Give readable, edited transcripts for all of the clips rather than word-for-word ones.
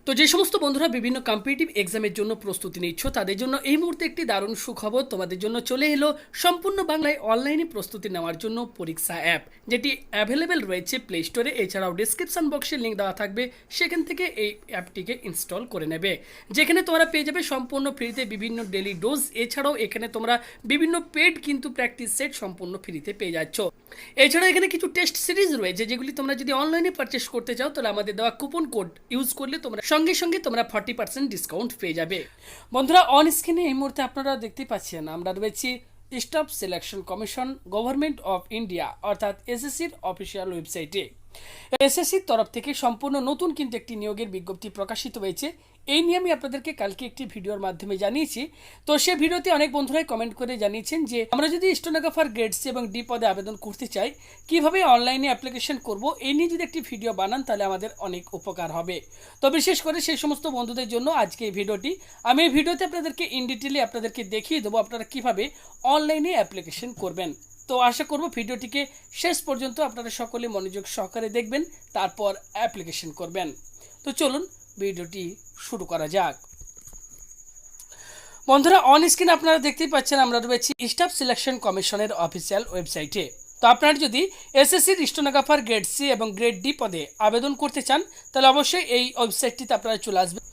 তো যে সমস্ত বন্ধুরা বিভিন্ন কম্পিটিটিভ এক্সামের জন্য প্রস্তুতি নিচ্ছ তাদের জন্য এই মুহূর্তে একটি দারুণ সুখবর তোমাদের জন্য চলে এলো। সম্পূর্ণ বাংলায় অনলাইনে প্রস্তুতি নেওয়ার জন্য পরীক্ষা অ্যাপ, যেটি অ্যাভেলেবেল রয়েছে প্লে স্টোরে। এছাড়াও ডিসক্রিপশন বক্সে লিঙ্ক দেওয়া থাকবে, সেখান থেকে এই অ্যাপটিকে ইনস্টল করে নেবে, যেখানে তোমরা পেয়ে যাবে সম্পূর্ণ ফ্রিতে বিভিন্ন ডেলি ডোজ। এছাড়াও এখানে তোমরা বিভিন্ন পেড কিন্তু প্র্যাকটিস সেট সম্পূর্ণ ফ্রিতে পেয়ে যাচ্ছ। এছাড়া এখানে কিছু টেস্ট সিরিজ রয়েছে, যেগুলি তোমরা যদি অনলাইনে পারচেস করতে চাও তাহলে আমাদের দেওয়া কুপন কোড ইউজ করলে তোমরা সঙ্গে সঙ্গে তোমরা 40% ডিসকাউন্ট পেয়ে যাবে। বন্ধুরা, অন স্ক্রিনে এই মুহূর্তে আপনারা দেখতেই পাচ্ছেন আমরা রয়েছি staff selection commission government of India অর্থাৎ এসএসসির অফিসিয়াল ওয়েবসাইটে। এসএসসির তরফ থেকে সম্পূর্ণ নতুন কিন্তু একটি নিয়োগের বিজ্ঞপ্তি প্রকাশিত হয়েছে। এই নিয়ে আমি আপনাদেরকে কালকে একটি ভিডিওর মাধ্যমে জানিয়েছি। তো সেই ভিডিওতে অনেক বন্ধুরাই কমেন্ট করে জানিয়েছেন যে আমরা যদি স্টেনোগ্রাফার গ্রেড সি এবং ডি পদে আবেদন করতে চাই, কিভাবে অনলাইনে অ্যাপ্লিকেশন করব, এই নিয়ে যদি একটি ভিডিও বানান তাহলে আমাদের অনেক উপকার হবে। তো বিশেষ করে সেই সমস্ত বন্ধুদের জন্য আজকে এই ভিডিওটি। আমি এই ভিডিওতে আপনাদেরকে ইন ডিটেইলে আপনাদেরকে দেখিয়ে দেবো আপনারা কিভাবে অনলাইনে অ্যাপ্লিকেশন করবেন। তো আশা করব ভিডিওটিকে শেষ পর্যন্ত আপনারা সকলে মনোযোগ সহকারে দেখবেন, তারপর অ্যাপ্লিকেশন করবেন। তো চলুন ভিডিওটি শুরু করা যাক। বন্ধুরা, অন স্ক্রিন আপনারা দেখতেই পাচ্ছেন আমরা রয়েছি স্টাফ সিলেকশন কমিশনের অফিসিয়াল ওয়েবসাইটে। তো আপনারা যদি এসএসসির স্টেনোগ্রাফার গ্রেড সি এবং গ্রেড ডি পদে আবেদন করতে চান তাহলে অবশ্যই এই ওয়েবসাইটটিতে আপনারা চলে আসবেন।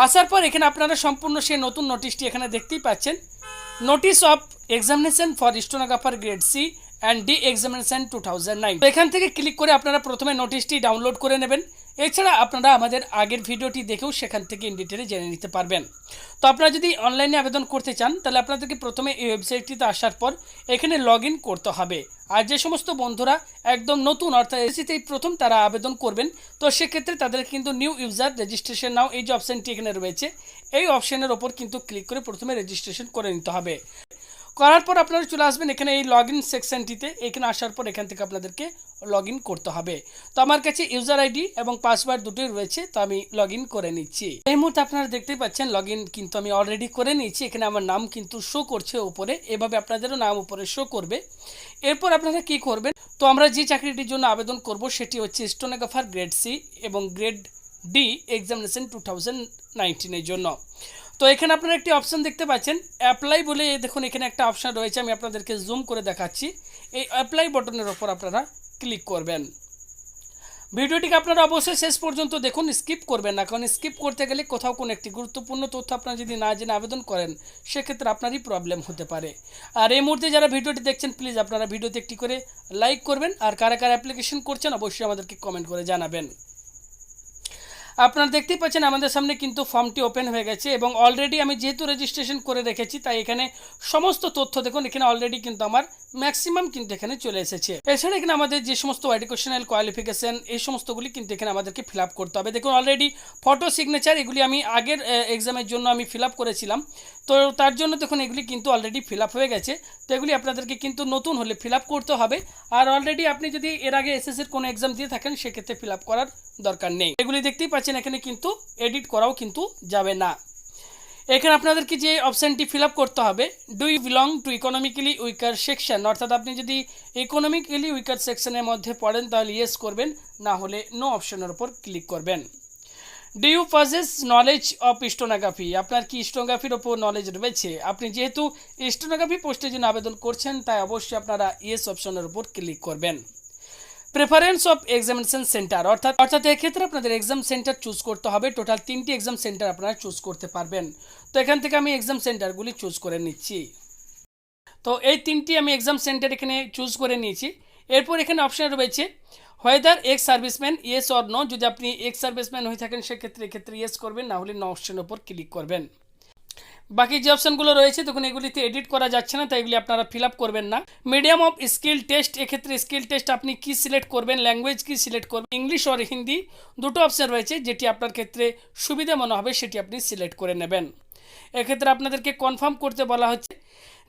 আসার পর এখানে আপনারা সম্পূর্ণ সেই নতুন নোটিশটি এখানে দেখতেই পাচ্ছেন, notice of examination for stenographer grade C and D examination 2009। তো এখান থেকে ক্লিক করে আপনারা প্রথমে নোটিশটি ডাউনলোড করে নেবেন। এছাড়া আপনারা আমাদের আগের ভিডিওটি দেখেও সেখান থেকে ইন ডিটেলে জেনে নিতে পারবেন। তো আপনারা যদি অনলাইনে আবেদন করতে চান তাহলে আপনাদেরকে প্রথমে এই ওয়েবসাইটটিতে আসার পর এখানে লগ ইন করতে হবে। আর যে সমস্ত বন্ধুরা একদম নতুন অর্থাৎ এসএসসিতেই প্রথম তারা আবেদন করবেন, তো সেক্ষেত্রে তাদের কিন্তু নিউ ইউজার রেজিস্ট্রেশন নাও এই যে অপশানটি এখানে রয়েছে, এই অপশানের ওপর কিন্তু ক্লিক করে প্রথমে রেজিস্ট্রেশন করে নিতে হবে। করার পর আপনারা চলে আসবেন এখানে এই লগ ইন সেকশনটিতে। এখানে আসার পর এখান থেকে আপনাদেরকে লগ ইন করতে হবে। তো আমার কাছে ইউজার আইডি এবং পাসওয়ার্ড দুটোই রয়েছে, তো আমি লগ ইন করে নিচ্ছি। এই মুহূর্তে আপনারা দেখতেই পাচ্ছেন লগ ইন কিন্তু আমি অলরেডি করে নিয়েছি। এখানে আমার নাম কিন্তু শো করছে উপরে, এভাবে আপনাদেরও নাম উপরে শো করবে। এরপর আপনারা কি করবেন, তো আমরা যে চাকরিটির জন্য আবেদন করব সেটি হচ্ছে স্টেনোগ্রাফার গ্রেড সি এবং গ্রেড ডি এক্সামিনেশন 2019 জন্য। তো এখানে আপনারা একটি অপশান দেখতে পাচ্ছেন অ্যাপ্লাই বলে, দেখুন এখানে একটা অপশান রয়েছে, আমি আপনাদেরকে জুম করে দেখাচ্ছি। এই অ্যাপ্লাই বাটনের ওপর আপনারা ক্লিক করবেন। ভিডিওটিকে আপনারা অবশ্যই শেষ পর্যন্ত দেখুন, স্কিপ করবেন না, কারণ স্কিপ করতে গেলে কোথাও কোনো একটি গুরুত্বপূর্ণ তথ্য আপনারা যদি না জেনে আবেদন করেন সেক্ষেত্রে আপনারই প্রবলেম হতে পারে। আর এই মুহূর্তে যারা ভিডিওটি দেখছেন প্লিজ আপনারা ভিডিওতে একটি করে লাইক করবেন, আর কারা কারা অ্যাপ্লিকেশন করছেন অবশ্যই আমাদেরকে কমেন্ট করে জানাবেন। আপনারা দেখতেই পাচ্ছেন আমাদের সামনে কিন্তু ফর্মটি ওপেন হয়ে গেছে এবং অলরেডি আমি যেহেতু রেজিস্ট্রেশন করে রেখেছি তাই এখানে সমস্ত তথ্য দেখুন এখানে অলরেডি কিন্তু আমার ম্যাক্সিমাম কিন্তু এখানে চলে এসেছে। এছাড়া এখানে আমাদের যে সমস্ত এডুকেশনাল কোয়ালিফিকেশন এই সমস্তগুলি কিন্তু এখানে আমাদেরকে ফিল আপ করতে হবে। দেখুন অলরেডি ফটো সিগনেচার এগুলি আমি আগের এক্সামের জন্য আমি ফিল আপ করেছিলাম, তো তার জন্য দেখুন এগুলি কিন্তু অলরেডি ফিল আপ হয়ে গেছে। তো এগুলি আপনাদেরকে কিন্তু নতুন হলে ফিল আপ করতে হবে, আর অলরেডি আপনি যদি এর আগে এসএসসির কোনো এক্সাম দিয়ে থাকেন সেক্ষেত্রে ফিল আপ করার দরকার নেই। এগুলি দেখতেই পাচ্ছেন এখানে কিন্তু এডিট করাও কিন্তু যাবে না। এখানে আপনাদেরকে যে অপশানটি ফিল আপ করতে হবে, do you belong to economically weaker section, অর্থাৎ আপনি যদি ইকোনমিক্যালি উইকার সেকশনের মধ্যে পড়েন তাহলে ইয়েস করবেন, না হলে নো অপশনের উপর ক্লিক করবেন। Do you possess knowledge of stenography, আপনার কি স্টেনোগ্রাফির ওপর নলেজ রয়েছে? আপনি যেহেতু স্টেনোগ্রাফি পোস্টের জন্য আবেদন করছেন তাই অবশ্যই আপনারা ইয়েস অপশনের উপর ক্লিক করবেন। প্রেফারেন্স অফ এক্সামিনেশন সেন্টার, অর্থাৎ এক্ষেত্রে আপনাদের এক্সাম সেন্টার চুজ করতে হবে। টোটাল 3টি এক্সাম সেন্টার আপনারা চুজ করতে পারবেন। তো এখান থেকে আমি এক্সাম সেন্টারগুলি চুজ করে নিচ্ছি। তো এই 3টি আমি এক্সাম সেন্টার এখানে চুজ করে নিয়েছি। এরপর এখানে অপশান রয়েছে whether ex serviceman yes or no, যদি আপনি এক্স সার্ভিসম্যান হয়ে থাকেন সেক্ষেত্রে এক্ষেত্রে ইয়েস করবেন, না হলে নো অপশনের উপর ক্লিক করবেন। বাকি যে অপশানগুলো রয়েছে তখন এগুলিতে এডিট করা যাচ্ছে না, তাই এগুলি আপনারা ফিল আপ করবেন না। মিডিয়াম অফ স্কিল টেস্ট, এক্ষেত্রে স্কিল টেস্ট আপনি কি সিলেক্ট করবেন, ল্যাঙ্গুয়েজ কি সিলেক্ট করবেন, ইংলিশ আর হিন্দি দুটো অপশান রয়েছে, যেটি আপনার ক্ষেত্রে সুবিধা মনে হবে সেটি আপনি সিলেক্ট করে নেবেন। এক্ষেত্রে আপনাদেরকে কনফার্ম করতে বলা হচ্ছে।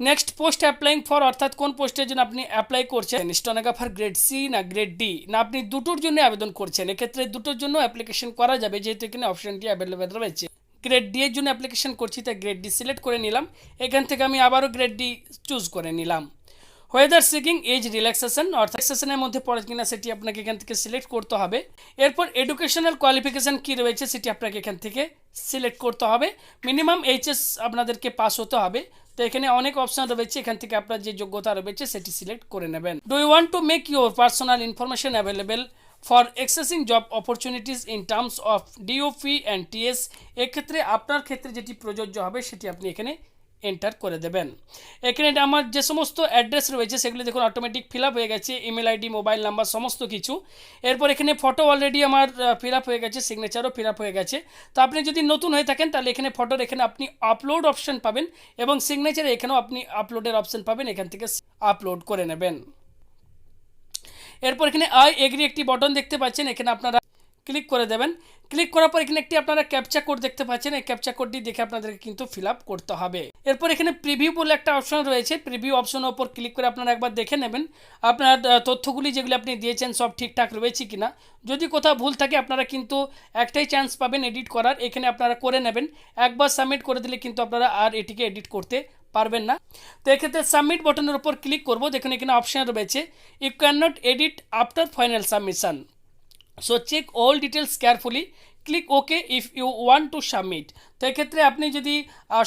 নেক্সট পোস্ট অ্যাপ্লাইং ফর, অর্থাৎ কোন পোস্টের জন্য আপনি অ্যাপ্লাই করছেন, স্টেনোগ্রাফার গ্রেড সি না গ্রেড ডি, না আপনি দুটোর জন্য আবেদন করছেন। এক্ষেত্রে দুটোর জন্য অ্যাপ্লিকেশন করা যাবে যেহেতু এখানে অপশানটি অ্যাভেলেবেল রয়েছে। গ্রেড ডি এর জন্য অ্যাপ্লিকেশন করছি তাই গ্রেড ডি সিলেক্ট করে নিলাম। এখান থেকে আমি আবারও গ্রেড ডি চুজ করে নিলাম। ওয়েদার সিকিং এজ রিল্যাক্সেশন অর্থাৎ রিল্যাক্সেশনের মধ্যে পড়ে কিনা সেটি আপনাকে এখান থেকে সিলেক্ট করতে হবে। এরপর এডুকেশনাল কোয়ালিফিকেশান কী রয়েছে সেটি আপনাকে এখান থেকে সিলেক্ট করতে হবে। মিনিমাম এইচএস আপনাদেরকে পাস হতে হবে। তো এখানে অনেক অপশান রয়েছে, এখান থেকে আপনার যে যোগ্যতা রয়েছে সেটি সিলেক্ট করে নেবেন। Do you want to make your personal information available for accessing job opportunities in terms of DOP and TS. এক্ষেত্রে আপনার ক্ষেত্রে যেটি প্রযোজ্য হবে সেটি আপনি এখানে এন্টার করে দেবেন। এখানে আমার যে সমস্ত অ্যাড্রেস রয়েছে সেগুলি দেখুন অটোমেটিক ফিল আপ হয়ে গেছে, ইমেল আইডি, মোবাইল নাম্বার, সমস্ত কিছু। এরপর এখানে ফটো অলরেডি আমার ফিল আপ হয়ে গেছে, সিগনেচারও ফিল আপ হয়ে গেছে। তো আপনি যদি নতুন হয়ে থাকেন তাহলে এখানে ফটোর এখানে আপনি আপলোড অপশন পাবেন এবং সিগনেচারে এখানেও আপনি আপলোডের অপশন পাবেন, এখান থেকে আপলোড করে নেবেন। এরপর এখানে আই এগ্রি একটি বটন দেখতে পাচ্ছেন, এখানে আপনারা ক্লিক করে দেবেন। ক্লিক করার পর এখানে একটি আপনারা ক্যাপচা কোড দেখতে পাচ্ছেন, এই ক্যাপচা কোডটি দেখে আপনাদেরকে কিন্তু ফিল আপ করতে হবে। এরপর এখানে প্রিভিউ বলে একটা অপশন রয়েছে, প্রিভিউ অপশনের ওপর ক্লিক করে আপনারা একবার দেখে নেবেন আপনার তথ্যগুলি যেগুলি আপনি দিয়েছেন সব ঠিকঠাক রয়েছে কিনা। যদি কোথাও ভুল থাকে আপনারা কিন্তু একটাই চান্স পাবেন এডিট করার, এখানে আপনারা করে নেবেন। একবার সাবমিট করে দিলে কিন্তু আপনারা আর এটিকে এডিট করতে পারবেন না। তো এক্ষেত্রে সাবমিট বাটনের উপর ক্লিক করব। দেখুন এখানে অপশন রয়েছে you can not edit after final submission, so check all details carefully, click okay if you want to submit. তো এক্ষেত্রে আপনি যদি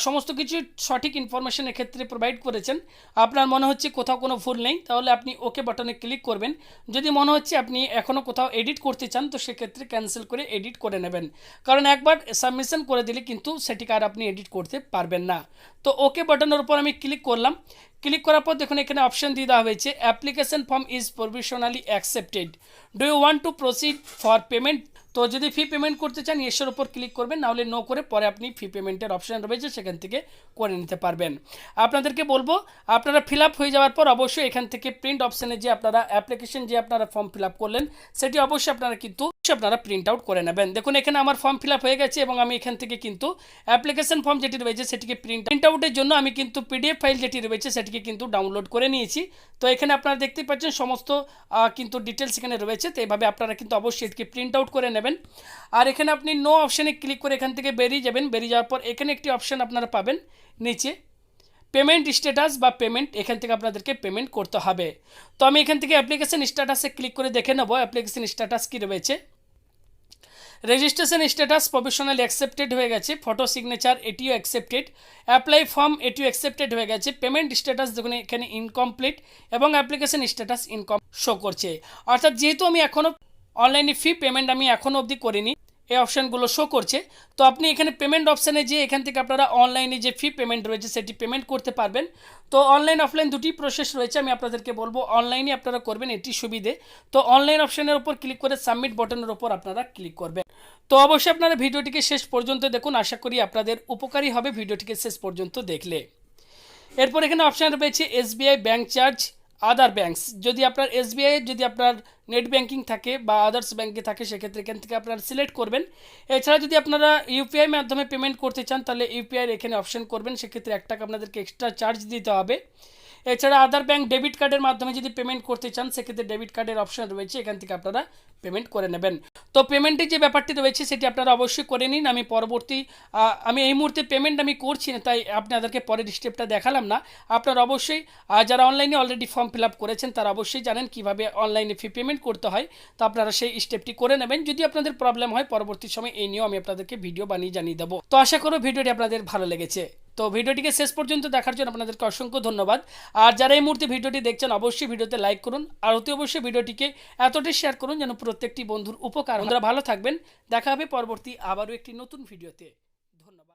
সমস্ত কিছু সঠিক ইনফরমেশন এক্ষেত্রে প্রোভাইড করেছেন, আপনার মনে হচ্ছে কোথাও কোনো ভুল নেই, তাহলে আপনি ওকে বাটনে ক্লিক করবেন। যদি মনে হচ্ছে আপনি এখনও কোথাও এডিট করতে চান তো সেক্ষেত্রে ক্যান্সেল করে এডিট করে নেবেন, কারণ একবার সাবমিশন করে দিলে কিন্তু সেটিকে আর আপনি এডিট করতে পারবেন না। তো ওকে বাটনের উপর আমি ক্লিক করলাম। ক্লিক করার পর দেখুন এখানে অপশন দিয়ে দেওয়া হয়েছে application form is provisionally accepted, do you want to proceed for payment. তো যদি ফি পেমেন্ট করতে চান ইয়েসের উপর ক্লিক করবেন, নাহলে নো করে পরে আপনি ফি পেমেন্টের অপশান রয়েছে সেখান থেকে করে নিতে পারবেন। আপনাদেরকে বলবো আপনারা ফিল আপ হয়ে যাওয়ার পর অবশ্যই এখান থেকে প্রিন্ট অপশানে যে আপনারা অ্যাপ্লিকেশন যে আপনারা ফর্ম ফিল আপ করলেন সেটি অবশ্যই আপনারা কিন্তু আপনারা প্রিন্ট আউট করে নেবেন। দেখুন এখানে আমার ফর্ম ফিল আপ হয়ে গেছে এবং আমি এখান থেকে কিন্তু অ্যাপ্লিকেশন ফর্ম যেটি রয়েছে সেটিকে প্রিন্ট আউটের জন্য আমি কিন্তু পিডিএফ ফাইল যেটি রয়েছে সেটিকে কিন্তু ডাউনলোড করে নিয়েছি। তো এখানে আপনারা দেখতেই পাচ্ছেন সমস্ত কিন্তু ডিটেলস এখানে রয়েছে। তো এইভাবে আপনারা কিন্তু অবশ্যই এটিকে প্রিন্ট আউট করে নেবেন। আর এখানে আপনি নো অপশানে ক্লিক করে এখান থেকে বেরিয়ে যাবেন। বেরিয়ে যাওয়ার পর এখানে একটি অপশান আপনারা পাবেন নিচে পেমেন্ট স্ট্যাটাস বা পেমেন্ট, এখান থেকে আপনাদেরকে পেমেন্ট করতে হবে। তো আমি এখান থেকে অ্যাপ্লিকেশন স্ট্যাটাসে ক্লিক করে দেখে নেব অ্যাপ্লিকেশন স্ট্যাটাস কী রয়েছে। রেজিস্ট্রেশন স্ট্যাটাস প্রফেশনালি অ্যাকসেপ্টেড হয়ে গেছে, ফটো সিগনেচার এটিও অ্যাকসেপ্টেড, অ্যাপ্লাই ফর্ম এটিও অ্যাকসেপ্টেড হয়ে গেছে, পেমেন্ট স্ট্যাটাস দেখুন এখানে ইনকমপ্লিট এবং অ্যাপ্লিকেশন স্ট্যাটাস ইনকম শো করছে। অর্থাৎ যেহেতু আমি এখনও অনলাইনে ফি পেমেন্ট আমি এখনও অবধি করিনি, এই অপশানগুলো শো করছে। তো আপনি এখানে পেমেন্ট অপশানে যে এখান থেকে আপনারা অনলাইনে যে ফি পেমেন্ট রয়েছে সেটি পেমেন্ট করতে পারবেন। তো অনলাইন অফলাইন দুটি প্রসেস রয়েছে, আমি আপনাদেরকে বলবো অনলাইনে আপনারা করবেন, এটি সুবিধে। তো অনলাইন অপশানের উপর ক্লিক করে সাবমিট বাটনের উপর আপনারা ক্লিক করবেন। তো অবশ্যই আপনারা ভিডিওটিকে শেষ পর্যন্ত দেখুন, আশা করি আপনাদের উপকারী হবে ভিডিওটিকে শেষ পর্যন্ত দেখলে। এরপর এখানে অপশান রয়েছে এসবিআই ব্যাঙ্ক চার্জ আদার ব্যাঙ্কস। যদি আপনার এসবিআই যদি আপনার নেট ব্যাঙ্কিং থাকে বা আদার্স ব্যাঙ্কে থাকে সেক্ষেত্রে এখান থেকে আপনারা সিলেক্ট করবেন। এছাড়া যদি আপনারা ইউপিআই মাধ্যমে পেমেন্ট করতে চান তাহলে ইউপিআইয়ের এখানে অপশন করবেন, সেক্ষেত্রে 1 টাকা আপনাদেরকে এক্সট্রা চার্জ দিতে হবে। এছাড়া আদার ব্যাঙ্ক ডেবিট কার্ডের মাধ্যমে যদি পেমেন্ট করতে চান সেক্ষেত্রে ডেবিট কার্ডের অপশন রয়েছে, এখান থেকে আপনারা পেমেন্ট করে নেবেন। তো পেমেন্টের যে ব্যাপারটি রয়েছে সেটি আপনারা অবশ্যই করে নিন। আমি এই মুহূর্তে পেমেন্ট আমি করছি না, তাই আপনাদেরকে পরের স্টেপটা দেখালাম না। আপনারা অবশ্যই যারা অনলাইনে অলরেডি ফর্ম ফিল আপ করেছেন তারা অবশ্যই জানেন কীভাবে অনলাইনে ফি পেমেন্ট করতে হয়। তো আপনারা সেই স্টেপটি করে নেবেন। যদি আপনাদের প্রবলেম হয় পরবর্তী সময় এই নিয়েও আমি আপনাদেরকে ভিডিও বানিয়ে জানিয়ে দেবো। তো আশা করো ভিডিওটি আপনাদের ভালো লেগেছে। তো ভিডিওটিকে শেষ পর্যন্ত দেখার জন্য আপনাদেরকে অসংখ্য ধন্যবাদ। আর যারা এই মুহূর্তে ভিডিওটি দেখছেন অবশ্যই ভিডিওতে লাইক করুন আর অতি অবশ্যই ভিডিওটিকে এতটাই শেয়ার করুন যেন প্রত্যেকটি বন্ধুর উপকার। আপনারা ভালো থাকবেন, দেখা হবে পরবর্তী আবারও একটি নতুন ভিডিওতে। ধন্যবাদ।